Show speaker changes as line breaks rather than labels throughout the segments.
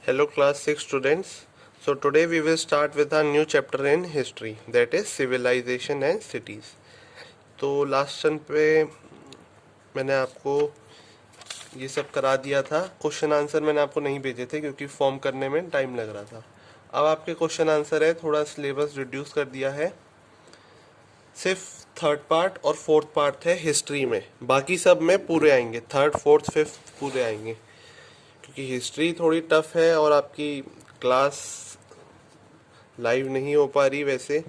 Hello class 6 students. So today we will start with our new chapter in history, that is civilization and cities. तो last सन पे मैंने आपको ये सब करा दिया था. क्वेश्चन आंसर मैंने आपको नहीं भेजे थे क्योंकि फॉर्म करने में टाइम लग रहा था. अब आपके क्वेश्चन आंसर है, थोड़ा सिलेबस रिड्यूस कर दिया है. सिर्फ थर्ड पार्ट और फोर्थ पार्ट है हिस्ट्री में, बाकी सब में पूरे आएंगे. थर्ड फोर्थ फिफ्थ पूरे आएंगे क्योंकि हिस्ट्री थोड़ी टफ है और आपकी क्लास लाइव नहीं हो पा रही वैसे,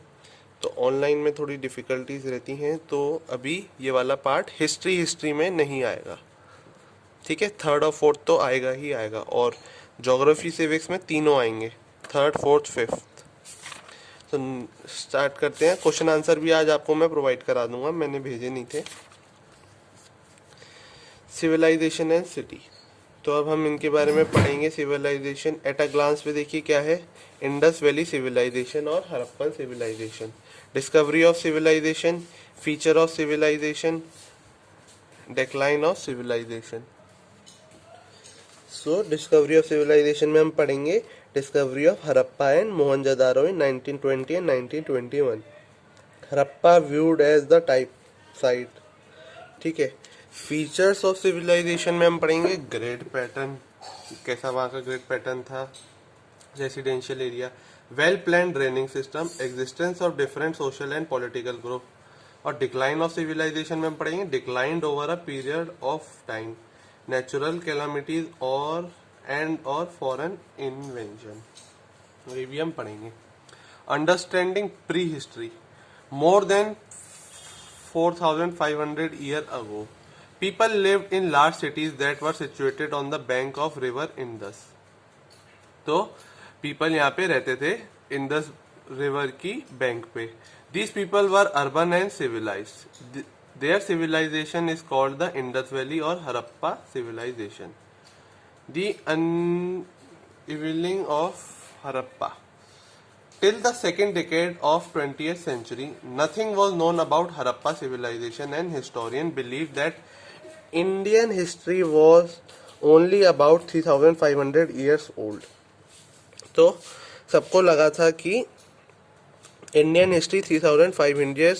तो ऑनलाइन में थोड़ी डिफ़िकल्टीज रहती हैं. तो अभी ये वाला पार्ट हिस्ट्री में नहीं आएगा. ठीक है, थर्ड और फोर्थ तो आएगा ही आएगा, और ज्योग्राफी सिविक्स में तीनों आएंगे, थर्ड फोर्थ फिफ्थ. तो स्टार्ट करते हैं. क्वेश्चन आंसर भी आज आपको मैं प्रोवाइड करा दूंगा, मैंने भेजे नहीं थे. सिविलाइजेशन एंड सिटी, तो अब हम इनके बारे में पढ़ेंगे. सिविलाइजेशन एट अ ग्लांस पे देखिए क्या है. इंडस वैली सिविलाइजेशन और Harappan civilisation. Discovery of civilisation, feature of civilisation, decline of civilisation. So discovery of civilisation में हम पढ़ेंगे discovery of Harappa and Mohenjodaro in 1920 and 1921. Harappa viewed as the type site. ठीक है. फीचर्स ऑफ सिविलाइजेशन में हम पढ़ेंगे ग्रिड पैटर्न, कैसा वहाँ का ग्रिड पैटर्न था. Residential area, well plan draining system, existence of different social and political group. और डिक्लाइन ऑफ सिविलाइजेशन में हम पढ़ेंगे declined over a period of time, natural calamities और फॉरेन इन्वेंशन, ये भी हम पढ़ेंगे. Understanding pre history, more than 4,500 years ago, people lived in large cities that were situated on the bank of river Indus. तो people यहाँ पे रहते थे इंडस रिवर की बैंक पे. These people were urban and civilized. Their civilization is called the Indus Valley or Harappa civilization. The unveiling of Harappa. Till the second decade of 20th century, nothing was known about Harappa civilization, and historians believe that Indian history was only about 3,500 years old. तो सबको लगा था कि Indian history 3,500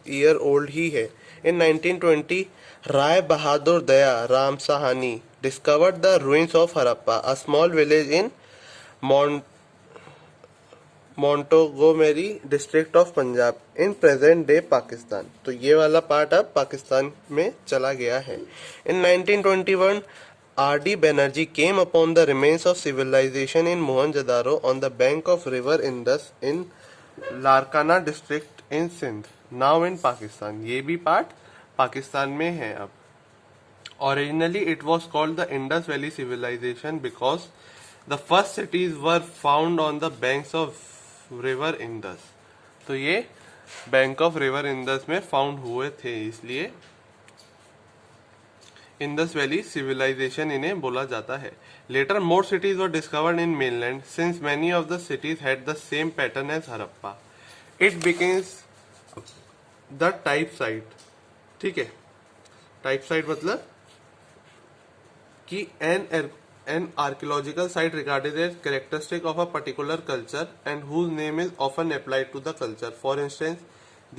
year old ही है. In 1920, Rai Bahadur Daya Ram Sahni discovered the ruins of Harappa, a small village in Montgomery district of Punjab in present day Pakistan. तो ये वाला पार्ट अब पाकिस्तान में चला गया है. इन 1921, R.D. Banerjee came upon the remains of civilization in Mohenjo-daro on the bank of river Indus in Larkana district in Sindh, now in Pakistan. ये भी पार्ट पाकिस्तान में है अब. Originally it was called the Indus Valley Civilization because the first cities were found on the banks of river Indus. तो ये bank of river Indus में found हुए थे, इसलिए इंडस वैली सिविलाइजेशन इन्हें बोला जाता है. Later more cities were discovered in mainland since many of the cities had the same pattern as Harappa. It becomes the type site. ठीक है, टाइप साइट मतलब कि an archaeological site regarded as characteristic of a particular culture and whose name is often applied to the culture. For instance,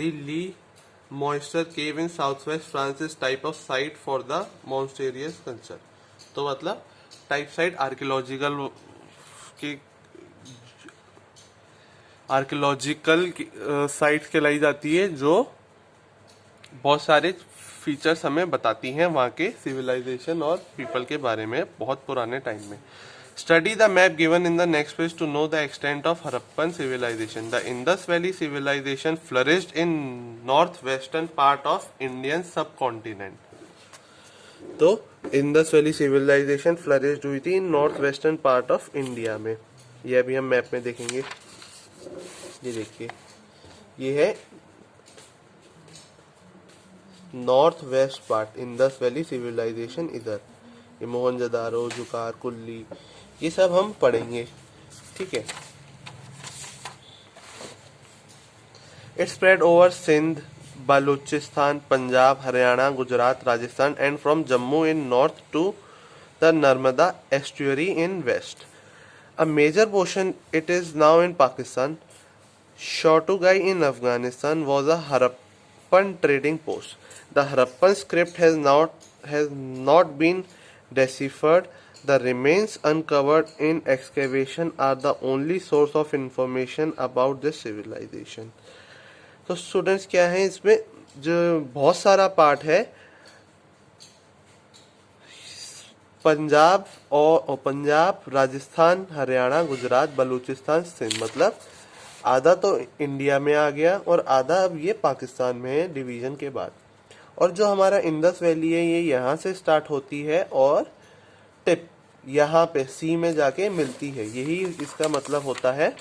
the Le Moisture cave in southwest France is type of site for the monasterious culture. तो मतलब type site archaeological site कहलाई जाती है जो बहुत सारे features हमें बताती हैं वहाँ के सिविलाइजेशन और पीपल के बारे में बहुत पुराने टाइम में. Study the map given in the next page to know the extent of Harappan civilisation. The Indus valley civilisation flourished in north western part of Indian subcontinent. तो इंडस वैली सिविलाइजेशन फ्लरिश्ड हुई थी in north western part of India में. ये अभी हम map में देखेंगे. ये देखिए, ये है north west part Indus valley civilisation. इधर ये मोहनजोदारो, जुकार, कुल्ली, ये सब हम पढ़ेंगे. ठीक है. It spread over Sindh, Baluchistan, Punjab, Haryana, Gujarat, Rajasthan and from Jammu in north to the Narmada estuary in west. A major portion it is now in Pakistan. Shotugai in Afghanistan was a Harappan trading post. The Harappan script has not been deciphered. The remains uncovered in excavation are the only source of information about this civilization. तो students क्या है इसमें, जो बहुत सारा part है पंजाब, राजस्थान, हरियाणा, गुजरात, बलूचिस्तान, सिंध, मतलब आधा तो इंडिया में आ गया और आधा अब ये पाकिस्तान में है डिवीजन के बाद। और जो हमारा इंडस वैली है ये यहाँ से स्टार्ट होती है और टिप यहाँ पे सी में जाके मिलती है, यही इसका मतलब होता है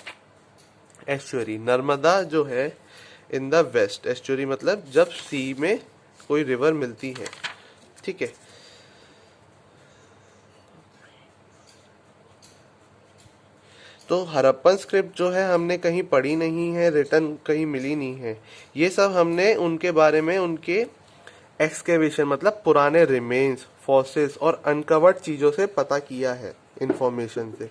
एस्चुरी। नर्मदा जो है इन द वेस्ट, एस्चुरी मतलब जब सी में कोई रिवर मिलती है, ठीक है। तो हरप्पन स्क्रिप्ट जो है हमने कहीं पढ़ी नहीं है, रिटर्न कहीं मिली नहीं है, ये सब हमने उनके बारे में उनके एक्सकेवेशन मतलब पुराने रिमेन्स, फॉसिल्स और अनकवर्ड चीज़ों से पता किया है, इंफॉर्मेशन से,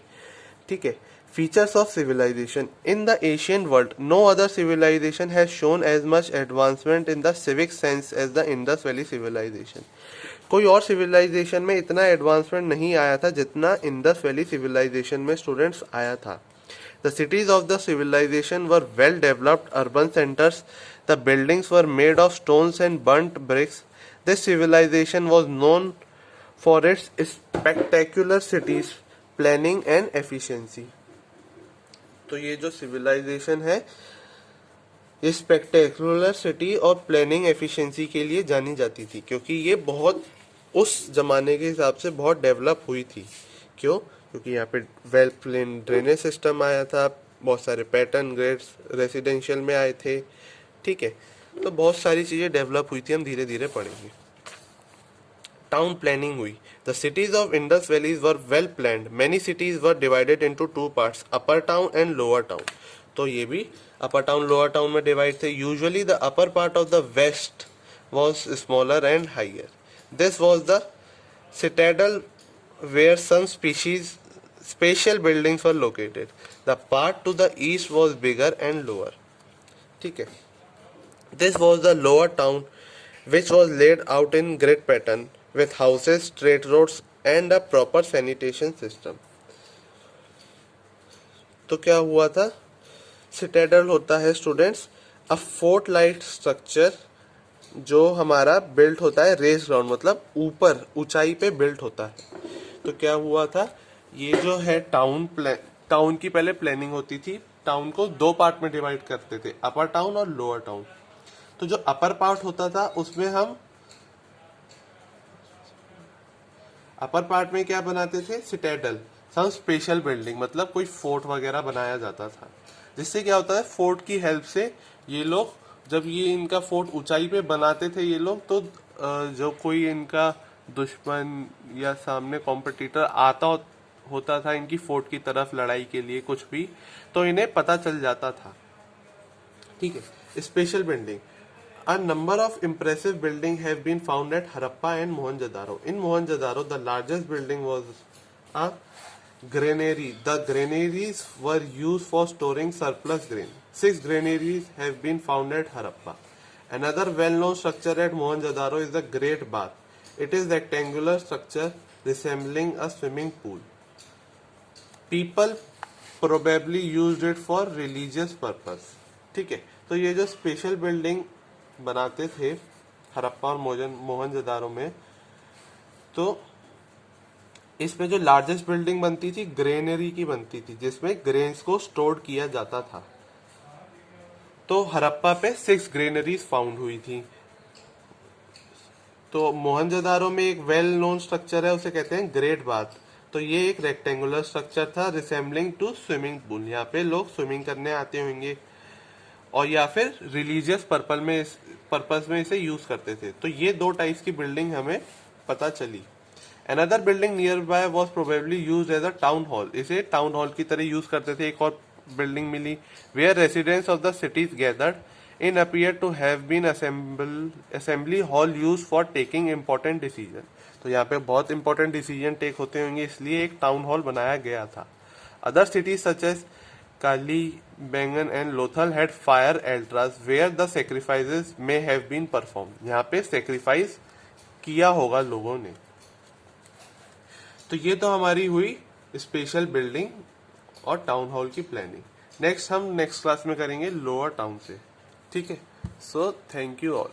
ठीक है। Features of civilisation in the Asian world, no other civilisation has shown as much advancement in the civic sense as the Indus valley civilisation. कोई और सिविलाइजेशन में इतना एडवांसमेंट नहीं आया था जितना इंडस वैली सिविलाइजेशन में स्टूडेंट्स आया था। The cities of the civilisation were well developed urban centres, the buildings were made of stones and burnt bricks. This civilisation was known for its spectacular cities, planning and efficiency. तो ये जो civilisation है ये spectacular city और planning efficiency के लिए जानी जाती थी, क्योंकि ये बहुत उस जमाने के हिसाब से बहुत डेवलप हुई थी। क्यों? क्योंकि यहाँ पे वेल प्लेन ड्रेनेज सिस्टम आया था, बहुत सारे पैटर्न ग्रेड्स रेसिडेंशियल में आए थे, ठीक है। तो बहुत सारी चीज़ें डेवलप हुई थी, हम धीरे धीरे पढ़ेंगे। टाउन प्लानिंग हुई। The cities of Indus valleys were well planned. Many cities were divided into two parts, upper town and lower town. तो ये भी अपर टाउन लोअर टाउन में डिवाइड थे। Usually the upper part of the west was smaller and higher. This was the citadel where some species special buildings were located. The part to the east was bigger and lower, ठीक है। This was the lower town which was laid out in grid pattern with houses, straight roads and a proper sanitation system. तो क्या हुआ था? Citadel होता है students अ fort like structure जो हमारा बिल्ट होता है रेस ग्राउंड, मतलब ऊपर ऊंचाई पे बिल्ट होता है। तो क्या हुआ था, ये जो है टाउन की पहले प्लानिंग होती थी। टाउन को दो पार्ट में डिवाइड करते थे, अपर टाउन और लोअर टाउन। तो जो अपर पार्ट होता था उसमें हम अपर पार्ट में क्या बनाते थे, सिटाडल, सम स्पेशल बिल्डिंग, मतलब कोई फोर्ट वगैरह बनाया जाता था। जिससे क्या होता है, फोर्ट की हेल्प से ये लोग, जब ये इनका फोर्ट ऊंचाई पे बनाते थे ये लोग, तो जो कोई इनका दुश्मन या सामने कॉम्पिटिटर आता होता था इनकी फोर्ट की तरफ लड़ाई के लिए कुछ भी, तो इन्हें पता चल जाता था, ठीक है। Special building, a number of impressive buildings have been found at Harappa and Mohenjo-daro. In Mohenjo-daro, the largest building was a granary. The granaries were used for storing surplus grain. 6 granaries have been found at Harappa. Another well-known structure at Mohenjo-daro is the Great Bath. It is a rectangular structure resembling a swimming pool. People probably used it for religious purpose. ठीक है, तो ये जो special building बनाते थे हरप्पा और मोहनजोदारो में, तो इसमें जो लार्जेस्ट बिल्डिंग बनती थी ग्रेनरी की बनती थी, जिसमें ग्रेन्स को स्टोर किया जाता था। तो हरप्पा पे 6 ग्रेनरीज फाउंड हुई थी। तो मोहनजोदारो में एक वेल नोन स्ट्रक्चर है, उसे कहते हैं ग्रेट बाथ। तो ये एक रेक्टेंगुलर स्ट्रक्चर था रिसेम्बलिंग टू स्विमिंग पूल। यहाँ पे लोग स्विमिंग करने आते होंगे और या फिर रिलीजियस पर्पस में इसे यूज करते थे। तो ये दो टाइप्स की बिल्डिंग हमें पता चली। Another building nearby was probably use as a town hall. इसे टाउन हॉल की तरह यूज करते थे। एक और बिल्डिंग मिली where residents of the cities gathered in appear to have been assembly hall use for taking important decision. तो यहाँ पे बहुत इंपॉर्टेंट डिसीजन टेक होते होंगे, इसलिए एक टाउन हॉल बनाया गया था। Other cities such as Kalibangan and Lothal had fire altars where the sacrifices may have been performed. यहाँ पे sacrifice किया होगा लोगों ने. तो ये तो हमारी हुई स्पेशल बिल्डिंग और टाउन हॉल की प्लानिंग. नेक्स्ट हम नेक्स्ट क्लास में करेंगे लोअर टाउन से. ठीक है. So thank you all.